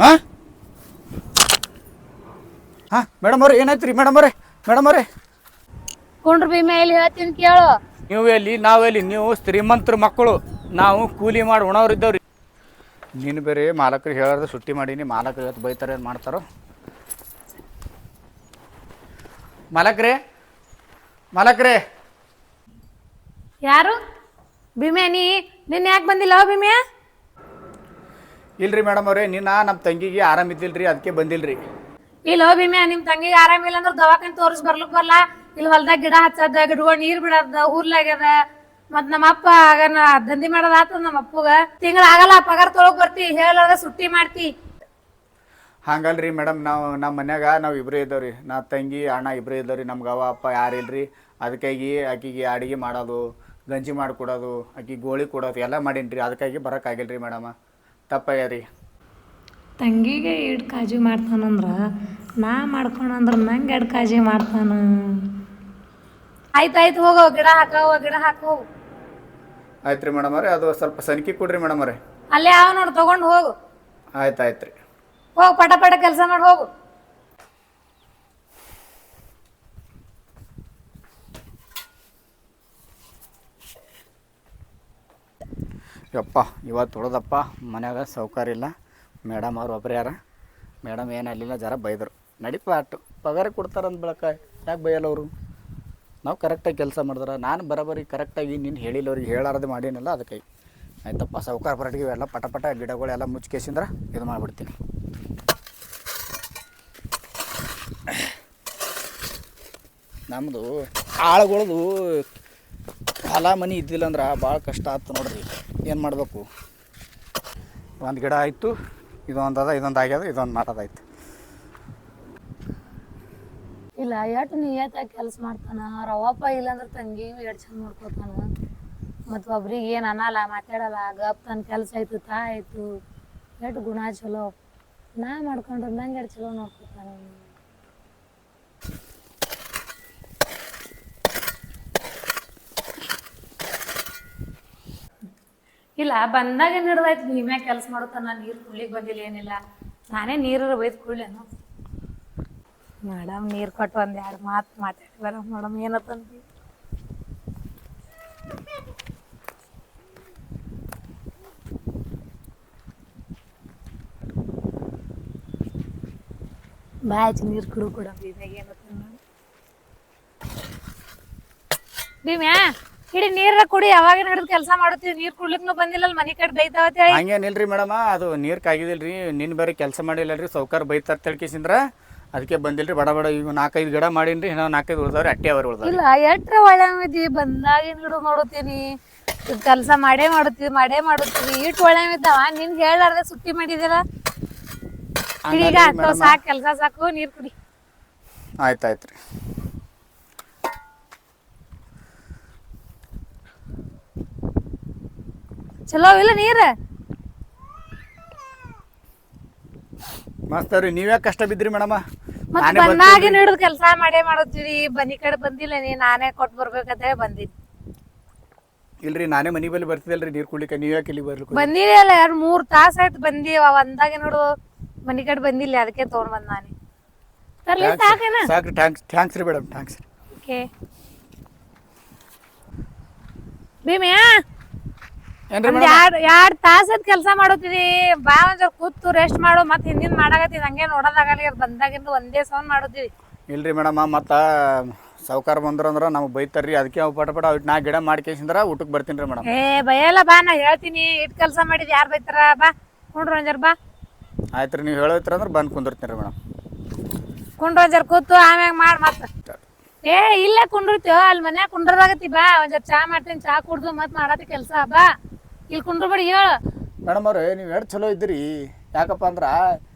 ಹಾಂ ಹಾಂ ಮೇಡಮ್ ಅವ್ರೆ ಏನಾಯ್ತು ರೀ ಮೇಡಮ್ ಅವರೇ ಕೊಂಡ್ರ ಭೀಮೆ ಎಲ್ಲಿ ಹೇಳ್ತೀನಿ ಕೇಳು. ನೀವು ಎಲ್ಲಿ ನಾವು ಎಲ್ಲಿ? ನೀವು ಶ್ರೀಮಂತರ ಮಕ್ಕಳು, ನಾವು ಕೂಲಿ ಮಾಡಿ ಉಣವ್ರು ಇದ್ದವ್ರಿ. ನೀನು ಬೇರೆ ಮಾಲಕರಿಗೆ ಹೇಳಾರ್ದು ಸುಟ್ಟಿ ಮಾಡೀನಿ. ಮಾಲಕರು ಇವತ್ತು ಬೈತಾರೆ ಏನು ಮಾಡ್ತಾರೋ. ಮಾಲಕ್ರೇ ಯಾರು? ಭೀಮೆ ನಿನ್ನ ಯಾಕೆ ಬಂದಿಲ್ಲ ಭೀಮೆ? ಇಲ್ರಿ ಮೇಡಮ್ ಅವ್ರೆ, ನಮ್ಮ ತಂಗಿಗೆ ಆರಾಮಿದ್ದಿಲ್ರಿ, ಅದಕ್ಕೆ ಬಂದಿಲ್ರಿ. ಇಲ್ಲ ಭೀಮೆ, ನಿಮ್ಮ ತಂಗಿಗೆ ಆರಾಮಿಲ್ಲ ಅಂದ್ರೆ ದವಾಖಾನೆ ತೋರಿಸಿ ಬರ್ಲಿಕ್ಕೆ ಬರಲ್ಲ. ಇಲ್ಲಿ ಹೊಲ್ದಾಗ ಗಿಡ ಹಚ್ಚದ, ಗಿಡಗಳು ನೀರ್ ಬಿಡದ, ಊರ್ಲಾಗ್ಯದ. ಮತ್ ನಮ್ಮ ಅಪ್ಪ ಆಗನ ದಂಧಿ ಮಾಡೋದ್ ಆತದ. ನಮ್ಮ ಅಪ್ಪಗ ತಿಂಗಳ ಆಗಲ್ಲ, ಪಗಾರ ತೊಳಗ್ ಬರ್ತಿ, ಹೇಳದ ಸುಟ್ಟಿ ಮಾಡ್ತಿ. ಹಂಗಲ್ರಿ ಮೇಡಮ್, ನಮ್ಮ ಮನ್ಯಾಗ ನಾವು ಇಬ್ಬರೇ ಇದ್ದಾವ್ರಿ. ನಾ ತಂಗಿ ಅಣ್ಣ ಇಬ್ಬರೇ ಇದ್ದಾವ್ರಿ. ನಮ್ಗೆ ಅವ್ವ ಅಪ್ಪ ಯಾರು ಇಲ್ರಿ. ಅದಕ್ಕಾಗಿ ಆಕಿಗೆ ಅಡುಗೆ ಮಾಡೋದು, ಗಂಜಿ ಮಾಡಿಕೊಡೋದು, ಆಕಿ ಗೋಳಿ ಕೊಡೋದು ಎಲ್ಲ ಮಾಡೀನಿ ರೀ. ಅದಕ್ಕಾಗಿ ಬರೋಕ್ಕಾಗಿಲ್ರಿ ಮೇಡಮ, ತಪ್ಪಾಗ್ಯಾರಿ. ತಂಗಿಗೆ ಇಡ್ ಕಾಳಜಿ ಮಾಡ್ತಾನಂದ್ರೆ ನಾ ಮಾಡ್ಕೊಂಡ್ರೆ ನಂಗೆ ಎಡ್ ಕಾಳಜಿ ಮಾಡ್ತಾನ. ಆಯ್ತಾಯ್ತು, ಹೋಗೋ ಗಿಡ ಹಾಕೋ. ಆಯ್ತು ರೀ ಮೇಡಮ್ ಅವ್ರೆ, ಅದು ಸ್ವಲ್ಪ ಸನಿಕಿ ಕೊಡ್ರಿ ಮೇಡಮ್ ಅವ್ರೆ. ಅಲ್ಲೇ ಯಾವ ನೋಡಿ ತಗೊಂಡು ಹೋಗು. ಆಯ್ತು ರೀ, ಹೋಗು, ಪಟ ಕೆಲಸ ಮಾಡಿ ಹೋಗು. ಯಪ್ಪ ಇವತ್ತು ಹೊಡೆದಪ್ಪ. ಮನ್ಯಾಗ ಸೌಕರ್ಯ ಇಲ್ಲ. ಮೇಡಮ್ ಅವ್ರು ಒಬ್ಬರೇ ಯಾರ. ಮೇಡಮ್ ಏನು ಅಲ್ಲಿಲ್ಲ, ಜರ ಬೈದರು. ನಡೀಪ ಅಟ್ಟು ಪಗಾರ ಕೊಡ್ತಾರಂತ ಬಳಕ ಯಾಕೆ ಬೈಯಲ್ಲ ಅವರು? ನಾವು ಕರೆಕ್ಟಾಗಿ ಕೆಲಸ ಮಾಡಿದ್ರೆ, ನಾನು ಬರೋಬ್ಬರಿ ಕರೆಕ್ಟಾಗಿ ನೀನು ಹೇಳಿಲ್ಲ ಅವ್ರಿಗೆ, ಹೇಳಾರದು ಮಾಡೀನಲ್ಲ. ಅದಕ್ಕೆ ಆಯ್ತಪ್ಪ, ಸೌಕಾರ ಬರಟಿಗೆ ಎಲ್ಲ ಪಟ ಗಿಡಗಳೆಲ್ಲ ಮುಚ್ಕೇಸಿಂದ್ರೆ ಇದು ಮಾಡಿಬಿಡ್ತೀನಿ. ನಮ್ಮದು ಆಳುಗಳದು ಹೊಲ ಮನೆ ಇದ್ದಿಲ್ಲ ಅಂದ್ರೆ ಭಾಳ ಕಷ್ಟ ಆಯ್ತು ನೋಡ್ರಿ. ಏನು ಮಾಡಬೇಕು? ಒಂದು ಗಿಡ ಆಯಿತು, ಇದೊಂದು ಆಗ್ಯದ, ಇದೊಂದು ಮಾಡೋದಾಯ್ತು. ಇಲ್ಲ ಎಟ್ ನಿಯತ್ತಾಗಿ ಕೆಲಸ ಮಾಡ್ತಾನ. ರವಪ್ಪ ಇಲ್ಲಾಂದ್ರೆ ತಂಗಿ ಎಟ್ ಚಂದ ನೋಡ್ಕೊತಾನ. ಮತ್ತು ಒಬ್ರಿಗೆ ಏನು ಅನ್ನಲ್ಲ, ಮಾತಾಡಲ್ಲ, ಗಪ್ ತನ್ನ ಕೆಲಸ ಆಯ್ತು, ಆಯ್ತು. ಎಟ್ ಗುಣ ಚಲೋ. ನಾ ಮಾಡ್ಕೊಂಡ್ರೆ ನಂಗೆ ಎಟ್ ಚಲೋ ನೋಡ್ಕೊತಾನ. ಇಲ್ಲ ಬಂದಾಗ ಹಿಡ್ದಾಯ್ತು ಭೀಮ್ಯಾ ಕೆಲಸ ಮಾಡುತ್ತಾನ. ನೀರು ಕುಡ್ಲಿಕ್ಕೆ ಬಂದಿಲ್ಲ, ಏನಿಲ್ಲ. ನಾನೇ ನೀರು ಬೈದು ಕುಡ್ಲೇನು? ಮೇಡಮ್ ನೀರು ಕೊಟ್ಟು ಒಂದು ಎರಡು ಮಾತು ಮಾತಾಡಿದಾರ. ಮೇಡಮ್ ಏನತ್ತಂತ ಬಾಯ್ಚಿ ನೀರು ಕೂಡ ಭೀಮ್ಯಾಗ ಏನತ್ತ ಭೀಮ್ಯಾ ಹಿಡಿ ನೀರ ಕುಡಿ. ಯಾವಾಗ ಹಿಡಿದು ಕೆಲಸ ಮಾಡುತ್ತೀವಿ. ನೀರು ಕುಡ್ಲಿಕ್ಕೂ ಬಂದಿಲ್ಲ, ಮನೆ ಕಡೆ ಬೈತಾವತ್ತ ಹೇಳಿ. ಹಂಗೇನಿಲ್ರಿ ಮೇಡಮ, ಅದು ನೀರು ಕಾಗಿದಿಲ್ರಿ. ನಿನ್ನ ಬೇರೆ ಕೆಲಸ ಮಾಡಿಲ್ಲರಿ, ಸೌಕಾರ ಬೈತಾರ ತಿಳ್ಕಿಸಿಂದ್ರ ಅದಕ್ಕೆ ಬಂದಿಲ್ರಿ. ಬಡ ಈಗ 4-5 ಗಿಡ ಮಾಡೀನಿ ರೀ. ಇನ್ನೂ 4-5 ಉಳ್ದವ್ರಿ, ಅಟ್ಟೆ ಅವ್ರಿ ಉಳ್ದವ್ರಿ. ಇಲ್ಲ ಎಟ್ರ ಒಳ್ಳೆಮಿದ್ದಿ, ಬಂದಾಗಿನ ಹಿಡಿದು ನೋಡುತ್ತೀನಿ. ಕೆಲಸ ಮಾಡೇ ಮಾಡುತ್ತೀವಿ. ಇಟ್ಟು ಒಳ್ಳೆಮಿದ್ದಾವ. ನಿನ್ಗೆ ಹೇಳಾರ್ದೆ ಸುಟ್ಟಿ ಮಾಡಿದಿರ. ಈಗ ಸಾಕು, ಕೆಲಸ ಸಾಕು, ನೀರು ಕುಡಿ. ಆಯ್ತು ರೀ. ಚಲೋ ಇಲ್ಲ ನೀರು? ಮಸ್ತ್ ರೀ. ನೀವ್ಯಾಕೆ ಕಷ್ಟ ಬಿದ್ರಿ ಮೇಡಮ? ಮತ್ತೆ ಬಂದಾಗಿನ ಹಿಡಿದು ಕೆಲಸ ಮಾಡೇ ಮಾಡುತ್ತೀವಿ. ಬನ್ನಿ ಕಡೆ ಬಂದಿಲ್ಲ ನೀ, ನಾನೇ ಕೊಟ್ಟು ಬರ್ಬೇಕಂತ ಹೇಳಿ ಬಂದಿನಿ. ಇಲ್ರಿ, ನಾನೇ ಮನೆ ಬಲ್ಲಿ ಬರ್ತಿದ್ದಲ್ರಿ ನೀರು ಕುಡ್ಲಿಕ್ಕೆ. ನೀವು ಯಾಕೆ ಇಲ್ಲಿ ಬರ್ಲಿಕ್ಕೆ? ಬಂದಿರಿ ಅಲ್ಲ, 2-3 ತಾಸು ಆಯ್ತು ಬಂದೀವ. ಒಂದಾಗಿನ ಹಿಡಿದು ಮನೆ ಕಡೆ ಬಂದಿಲ್ಲ, ಅದಕ್ಕೆ ತೊಗೊಂಡು ಬಂದ ನಾನೇ. ತರ್ಲಿ ಸಾಕೇನ? ಸಾಕ್ರಿ. ಥ್ಯಾಂಕ್ಸ್ ರೀ ಮೇಡಮ್, ಥ್ಯಾಂಕ್ಸ್ ರೀ. ಓಕೆ ಭೀಮ್ಯಾ, ಒಂದ್ 2 ತಾಸದ್ ಕೆಲಸ ಮಾಡುತ್ತೀವಿ. ಬಾ ಒಂದ್ ಕೂತು ರೆಸ್ಟ್ ಮಾಡು. ಮತ್ತೆ ಹಿಂದಿನ ಮಾಡಾಕತ್ತೀವಿ, ಹಂಗೆ ನೋಡೋದಾಗಲ್ಲ. ಬಂದಾಗಿಂದ ಒಂದೇ ಸೌಂಡ್ ಮಾಡುತ್ತೀವಿ. ಇಲ್ರಿ ಮೇಡಮ್, ಮತ್ತು ಸಾವುಕಾರ ಬಂದ್ರಂದ್ರೆ ನಮ್ಗೆ ಬೈತಾರ್ರಿ. ಅದಕ್ಕೆ ಅವು ಪಟ 4 ಗಿಡ ಮಾಡ್ಕೇಸಿಂದ್ರೆ ಊಟಕ್ಕೆ ಬರ್ತೀನಿ ರೀ ಮೇಡಮ್. ಬೈಯಲ್ಲ, ಬಾ, ನಾ ಹೇಳ್ತೀನಿ. ಇಟ್ಟು ಕೆಲಸ ಮಾಡಿದ್ ಯಾರು ಬೈತಾರ? ಬಾ ಕುಂಡ್ರು ಒಂಜರ್ ಬಾ. ಆಯ್ತು ರೀ, ನೀವು ಹೇಳೋತ್ರ ಅಂದ್ರೆ ಬಂದು ಕುಂದಿರ್ತೀನಿ ರೀ ಮೇಡಮ್. ಕುಂಡ್ರು ಒಂಜರ್ ಕೂತು ಆಮ್ಯಾಗ ಮಾಡಿ ಮತ್ತೆ. ಇಲ್ಲೇ ಕುಂಡಿರ್ತೀವ, ಅಲ್ಲಿ ಮನ್ಯಾಗ ಕುಂಡ್ರದಾಗತ್ತಿ. ಬಾ ಒಂಜರ್ ಚಾ ಮಾಡ್ತೀನಿ, ಚಾ ಕುಡ್ದು ಮತ್ತೆ ಮಾಡತ್ತಿ ಕೆಲಸ. ಬಾ ಇಲ್ಲಿ ಕುಂಡ್ರಬೇಡಿ, ಹೇಳು. ಮೇಡಮ್ ಅವ್ರೆ, ನೀವು ಎಷ್ಟು ಚಲೋ ಇದ್ದೀರಿ. ಯಾಕಪ್ಪ ಅಂದ್ರೆ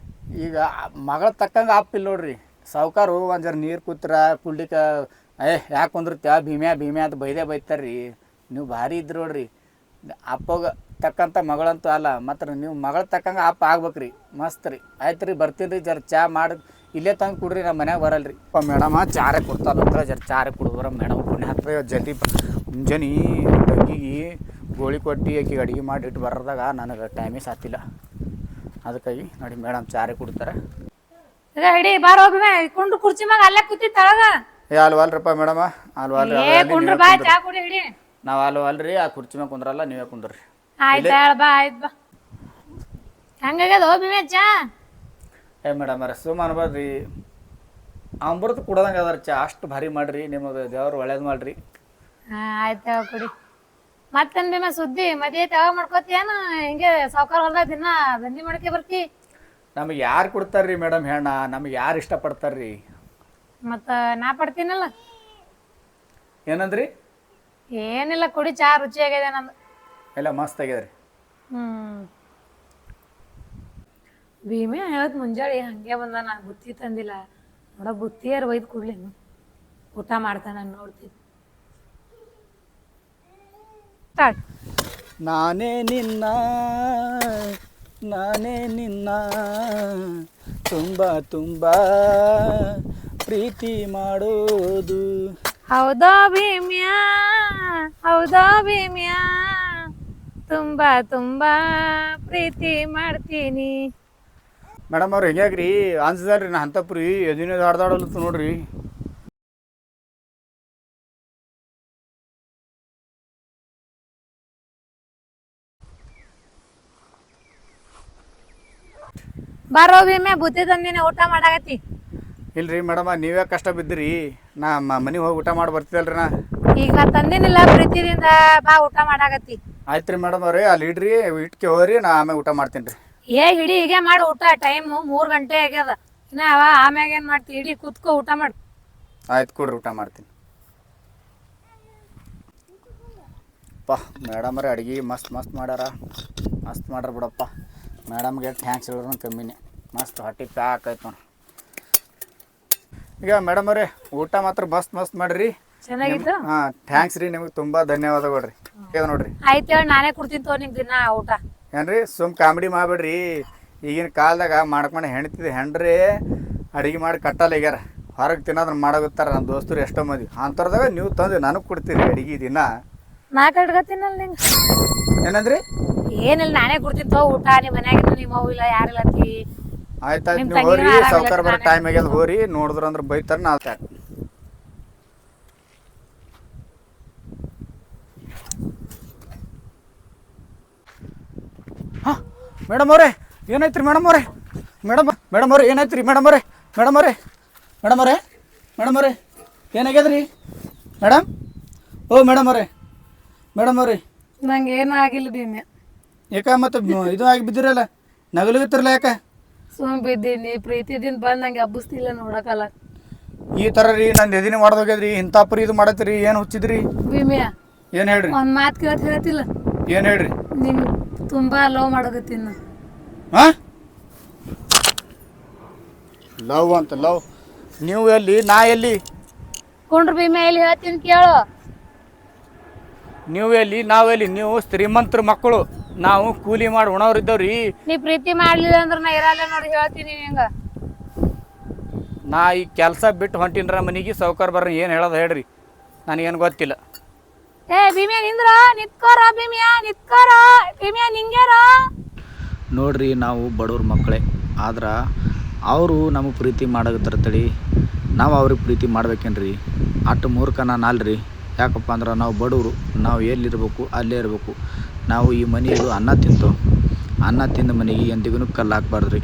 ಈಗ ಮಗಳ ತಕ್ಕಂಗೆ ಆಪಿಲ್ಲ ನೋಡ್ರಿ. ಸಾವುಕಾರು ಒಂಜರ ನೀರು ಕೂತ್ರ ಕುಡ್ಲಿಕ್ಕೆ ಯಾಕೆ ಕುಂದಿರ್ತೀಯ ಭೀಮ್ಯಾ ಅಂತ ಬೈತಾರ್ರಿ. ನೀವು ಭಾರಿ ಇದ್ರಿ ನೋಡ್ರಿ. ಅಪ್ಪಗೆ ತಕ್ಕಂಥ ಮಗಳಂತೂ ಅಲ್ಲ, ಮತ್ತು ನೀವು ಮಗಳ ತಕ್ಕಂಗೆ ಅಪ್ಪ ಆಗ್ಬೇಕ್ರಿ. ಮಸ್ತ್ ರೀ. ಆಯ್ತು ರೀ, ಬರ್ತೀನಿ ರೀ. ಜರ ಚಾ ಮಾಡಿ ಇಲ್ಲೇ ತಂದು ಕುಡ್ರಿ, ನಮ್ಮ ಮನ್ಯಾಗ ಬರಲ್ರಿ. ಮೇಡಮ ಚಾರೆ ಕೊಡ್ತಾರ, ಜರ ಚಾರೆ ಕುಡಿದ್ರ ಮೇಡಮ್ ಪುಣ್ಯ ಹತ್ತದ. ಜಲ್ದಿ ಮುಂಜಾನೆ ತಂಗಿಗೆ ಗೋಳಿ ಕೊಟ್ಟು ಆಕಿಗೆ ಅಡುಗೆ ಮಾಡಿಟ್ಟು ಬರೋದಾಗ ನನಗೆ ಟೈಮೇ ಸಾತಿಲ್ಲ. ಅದಕ್ಕಾಗಿ ನೋಡಿ ಮೇಡಮ್ ಚಾರೆ ಕೊಡ್ತಾರೆ. ಈಗ ಹಿಡಿ ಬಾರ ಹೋಗ್ಬೇ ಕುಂಡ್ರು ಕುರ್ಚಿ ಮ್ಯಾಗ ಅಲ್ಲೇ ಕೂತಿ ತಳಗ. ಏ ಅಲ್ವಲ್ರಪ್ಪ ಮೇಡಮ ಅಲ್ವಲ್ರಿ. ಏ ಕುಂಡ್ರು ಬಾ ಚಾ ಕುಡಿ ಹಿಡಿ. ನಾವು ಅಲ್ವಲ್ರಿ ಆ ಕುರ್ಚಿ ಮ್ಯಾಗ ಕುಂದ್ರಲ್ಲ, ನೀವೇ ಕುಂದ್ರಿ. ಆಯ್ತು ಹೇಳ ಬಾ, ಆಯ್ತು ಬಾ. ಹಂಗಾಗ್ಯದ ಹೋಗ್ಬೇ ಚಾ. ಏ ಮೇಡಮ್ ಅರ ಸುಮ್ಮ ಅನ್ಬಾರ್ರಿ, ಅಮೃತ ಕುಡ್ದಂಗೆ ಅದಾರ ಚಾ. ಅಷ್ಟು ಭಾರಿ ಮಾಡ್ರಿ, ನಿಮಗೆ ದೇವ್ರು ಒಳ್ಳೇದು ಮಾಡ್ರಿ. ಆಯ್ತು ಕುಡಿ. ಮತ್ತೇನ್ ಭೀಮಾ ಸುದ್ದಿ? ಮದ್ವೆ ಯಾವಾಗ ಮಾಡ್ಕೋತಿಯೇನು ಹಿಂಗೆ ಸಾವ್ಕಾರ ಹೊಲ್ದಾಗ ದಿನ ದಂಧಿ ಮಾಡ್ಕೆ ಬರ್ತಿ? ನಮಗೆ ಯಾರು ಕೊಡ್ತಾರ್ರಿ ಮೇಡಮ್ ಹೆಣ್ಣ? ನಮಗೆ ಯಾರು ಇಷ್ಟಪಡ್ತಾರ್ರಿ? ಮತ್ತ ನಾ ಪಡ್ತೀನಲ್ಲ. ಏನಂದ್ರಿ? ಏನಿಲ್ಲ, ಕುಡಿ ಚಾ ರುಚಿ ಆಗಿದೆ ನಂದು. ಎಲ್ಲ ಮಸ್ತ್ ಆಗ್ಯದ್ರಿ. ಭೀಮೆ ಹೇಳತ್ ಮುಂಜಾನೆ ಹಂಗೆ ಬಂದ, ನಾ ಬುತ್ತಿ ತಂದಿಲ್ಲ ನೋಡ. ಬುತ್ತಿಯಾರು ಒಯ್ದು ಕೊಡ್ಲೇನು, ಊಟ ಮಾಡ್ತಾನ ನೋಡ್ತೀನಿ. ನಾನೇ ನಿನ್ನ ತುಂಬ ತುಂಬ ಪ್ರೀತಿ ಮಾಡೋದು. ಹೌದಾ ಭೀಮ್ಯಾ, ಹೌದಾ ಭೀಮ್ಯಾ, ತುಂಬಾ ತುಂಬಾ ಪ್ರೀತಿ ಮಾಡ್ತೀನಿ. ಮೇಡಮ್ ಅವ್ರು ಹೆಂಗ್ಯಾಗ್ರಿ ಅನ್ಸದಲ್ರಿ ನಾ ಅಂತಪ್ರಿ ಎದಿನ ಹಾಡ್ದಾಡಲತ್ತು ನೋಡ್ರಿ. ಬಾರೋ ಭೀಮ್ಯಾ, ಬುತ್ತಿ ತಂದಿನ ಊಟ ಮಾಡಾಕತ್ತಿ. ಇಲ್ರಿ ಮೇಡಮ, ನೀವೇ ಕಷ್ಟ ಬಿದ್ದಿರಿ. ನಾ ಮನೆಗೆ ಹೋಗಿ ಊಟ ಮಾಡಿ ಬರ್ತಿದಲ್ರಿ ನಾ. ಈಗ ನಾ ತಂದಿನಿಲ್ಲ ಪ್ರೀತಿದಿಂದ, ಬಾ ಊಟ ಮಾಡಾಕತ್ತಿ. ಆಯ್ತು ರೀ ಮೇಡಮ್ ಅವ್ರಿ, ಅಲ್ಲಿ ಇಡ್ರಿ, ಇಟ್ಕೆ ಹೋಗ್ರಿ, ನಾ ಆಮೇಲೆ ಊಟ ಮಾಡ್ತೀನಿ ರೀ. ಏ ಹಿಡಿ, ಹೀಗೆ ಮಾಡಿ ಊಟ. ಟೈಮು 3 ಗಂಟೆ ಆಗ್ಯದ. ಇನ್ನ ಆಮ್ಯಾಗ ಏನ್ ಮಾಡ್ತಿ? ಹಿಡಿ ಕುತ್ಕೋ ಊಟ ಮಾಡು. ಆಯ್ತು ಕೊಡ್ರಿ, ಊಟ ಮಾಡ್ತೀನಿ. ಮೇಡಮ್ ಅವ್ರಿ ಅಡುಗೆ ಮಸ್ತ್ ಮಾಡ್ಯಾರ, ಮಸ್ತ್ ಮಾಡ್ಯಾರ ಬಿಡಪ್ಪ. ಮೇಡಮ್ಗೆ ಥ್ಯಾಂಕ್ಸ್ ಹೇಳಿದ್ರು ಕಮ್ಮಿನೇ. ಮಸ್ತ್ ಹೊಟ್ಟೆ ಪ್ಯಾಕ್ ಆಯ್ತು ನೋಡಿ. ಈಗ ಮೇಡಮ್ ಅವ್ರಿ ಊಟ ಮಾತ್ರ ಮಸ್ತ್ ಮಾಡಿರಿ. ಚೆನ್ನಾಗಿತ್ತು. ಹಾಂ ಥ್ಯಾಂಕ್ಸ್ ರೀ, ನಿಮಗೆ ತುಂಬ ಧನ್ಯವಾದಗಳು ರೀ. ನೋಡ್ರಿ ಆಯ್ತು ಹೇಳಿ, ನಾನೇ ಕೊಡ್ತೀನಿ ತೋ ನಿಮ್ಗೆ ದಿನ ಊಟ. ಏನ್ರಿ ಸುಮ್ ಕಾಮಿಡಿ ಮಾಡ್ಬೇಡ್ರಿ. ಈಗಿನ ಕಾಲದಾಗ ಮಾಡ್ಕೊಂಡು ಹೆಂಡ್ರಿ ಅಡುಗೆ ಮಾಡಿ ಕಟ್ಟಲ್ಲ ಈಗ್ಯಾರ. ಹೊರಗೆ ತಿನ್ನೋದನ್ನ ಮಾಡೋಗುತ್ತಾರ ನಮ್ಮ ದೋಸ್ತರು ಎಷ್ಟೋ ಮಂದಿ. ಅಂಥವ್ರದಾಗ ನೀವು ತಂದು ನನಗೆ ಕೊಡ್ತೀರಿ ಅಡುಗೆ ದಿನ. ನಾ ಕಟ್ಕೊತೀನಲ್ಲ ನಿಂಗೆ. ಏನಂದ್ರಿ? ಏನಿಲ್ಲ, ನಾನೇ ಕೊಡ್ತೀನಿ ತೋ ಊಟ. ನಿಮ್ಮ ಮನ್ಯಾಗ ನಿಮ್ಮ ಅವ್ವ ಇಲ್ಲ, ಯಾರಿಲ್ಲ ಅಂತಿ. ಆಯ್ತಾಯ್ತು, ನೀವು ಹೋರಿ, ಸಾವ್ಕಾರ ಬರೋ ಟೈಮ್ ಆಗ್ಯದ, ಹೋರಿ. ನೋಡಿದ್ರು ಅಂದ್ರೆ ಬೈತಾರೆ, ನಾವು ತ್ಯಾಕ. ಹಾಂ ಮೇಡಮ್ ಅವರೇ ಏನಾಯ್ತು ರೀ? ಮೇಡಮ್ ಅವರೇ ಏನಾಯ್ತು ರೀ? ಮೇಡಮ್ ಅವರೇ ಏನಾಗ್ಯದ ರೀ ಮೇಡಮ್? ಓ ಮೇಡಮ್ ಅವರೇ ನಂಗೆ ಏನೂ ಆಗಿಲ್ಲ ಭೀಮ್ಯ. ಯಾಕೆ ಮತ್ತೆ ಇದು ಆಗಿ ಬಿದ್ದಿರಲ್ಲ, ನಗಲಿಗತ್ತಿರಲ್ಲ ಯಾಕೆ? ಸುಮ್ ಬಿದ್ದೀನಿ, ಪ್ರೀತಿದಿಂದ ಬಂದು ನಂಗೆ ಹಬ್ಬಿಸ್ತಿಲ್ಲ ನೋಡಕಲ್ಲ. ಈ ಥರ ರೀ ನನ್ನ ಎದಿನೇ ಮಾಡ್ದೋಗ್ಯದ್ರಿ. ಇಂಥ ಪರಿ ಇದು ಮಾಡತ್ತೀರಿ, ಏನು ಹುಚ್ಚಿದ್ರಿ ಭೀಮ್ಯ? ಏನು ಹೇಳ್ರಿ? ಒಂದು ಮಾತು ಹೇಳ್ತಿಲ್ಲ. ಏನು ಹೇಳ್ರಿ? ನಿಮ್ ತುಂಬಾ ಲವ್ ಮಾಡೋಕತ್ತೀನಿ ನಾ. ಹಾಂ? ಲವ್ ಅಂತ ಲವ್? ನೀವು ಎಲ್ಲಿ, ನಾ ಎಲ್ಲಿ? ಕೊಂಡ್ರು ಭೀಮ್ಯ ಎಲ್ಲಿ ಹೇಳ್ತೀನಿ ಕೇಳು. ನೀವು ಎಲ್ಲಿ, ನಾವೆಲ್ಲಿ? ನೀವು ಶ್ರೀಮಂತರ ಮಕ್ಕಳು, ನಾವು ಕೂಲಿ ಮಾಡಿ ಉಣವ್ರು ಇದ್ದವ್ರಿ. ನೀ ಪ್ರೀತಿ ಮಾಡ್ಲಿಲ್ಲ ಅಂದ್ರೆ ನಾ ಇರಲ್ಲ ನೋಡಿ, ಹೇಳ್ತೀನಿ ನಿಂಗ. ನಾ ಈ ಕೆಲಸ ಬಿಟ್ಟು ಹೊಂಟಿನ್ರ ಮನೆಗೆ. ಸಾವ್ಕಾರ ಬರ್ರಿ, ಏನು ಹೇಳೋದು ಹೇಳ್ರಿ, ನನಗೇನು ಗೊತ್ತಿಲ್ಲ. ಏ ಭೀಮ್ಯ ನಿಂದ್ರ, ನಿತ್ಕೋರ ಭೀಮ್ಯ, ನಿತ್ಕೋರ ಭೀಮ್ಯ, ನಿಂಗ್ಯಾರ ನೋಡ್ರಿ. ನಾವು ಬಡವ್ರ ಮಕ್ಕಳೇ, ಆದ್ರೆ ಅವರು ನಮಗೆ ಪ್ರೀತಿ ಮಾಡಕತ್ತಾರ ತಡಿ, ನಾವು ಅವ್ರಿಗೆ ಪ್ರೀತಿ ಮಾಡ್ಬೇಕೇನ್ರಿ? ಅಷ್ಟು ಮೂರ್ಖ ನಾನು ಅಲ್ರಿ. ಯಾಕಪ್ಪ ಅಂದ್ರೆ ನಾವು ಬಡವರು, ನಾವು ಎಲ್ಲಿರ್ಬೇಕು ಅಲ್ಲೇ ಇರಬೇಕು. ನಾವು ಈ ಮನೆಯದು ಅನ್ನ ತಿಂದು ಮನೆಗೆ ಎಂದಿಗೂ ಕಲ್ಲು ಹಾಕ್ಬಾರ್ದು ರೀ.